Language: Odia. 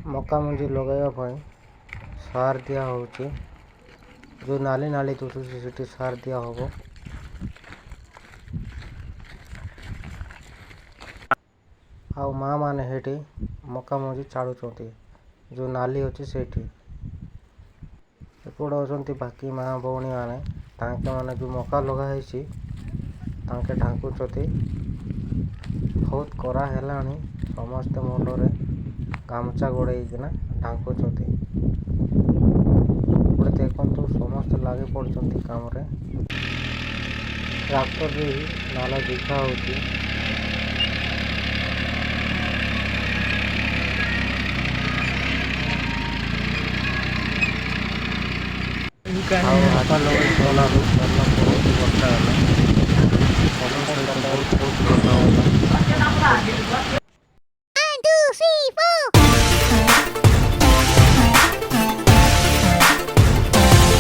मका मଞ୍ଜି ଲଗାଇବା ପାଇଁ ସାର ଦିଆ ହେଉଛି। ଯେଉଁ ନାଲି ନାଲି ଦିଶୁଛି ସେଠି ସାର ଦିଆ ହେବ। ଆଉ ମା ମାନେ ସେଠି ମକା ମଞ୍ଜି ଛାଡ଼ୁଛନ୍ତି। ଯେଉଁ ନାଲି ଅଛି ସେଇଠି ଏପଟେ ଅଛନ୍ତି ବାକି ମା ଭଉଣୀ ମାନେ, ତାଙ୍କେ ମାନେ ଯେଉଁ ମକା ଲଗା ହେଇଛି ତାଙ୍କେ ଢାଙ୍କୁଛନ୍ତି। ବହୁତ କରା ହେଲାଣି, ସମସ୍ତେ ମୁଣ୍ଡରେ ଗାମୁଛା ଗୋଡ଼େଇକିନା ଢାଙ୍କୁଛନ୍ତି। ଏପଟେ ଦେଖନ୍ତୁ ସମସ୍ତେ ଲାଗି ପଡ଼ିଛନ୍ତି କାମରେ। ଟ୍ରାକ୍ଟରରେ ନାଳ ଦେଖା ହେଉଛି। ଆଉ ହାତ ଲଗେଇ ଗଲାରୁ ସରିଲା ପରେ ବର୍ଷା ହେଲା। ସମସ୍ତ ସହିତ ବହୁତ ବହୁତ ଧନ୍ୟବାଦ।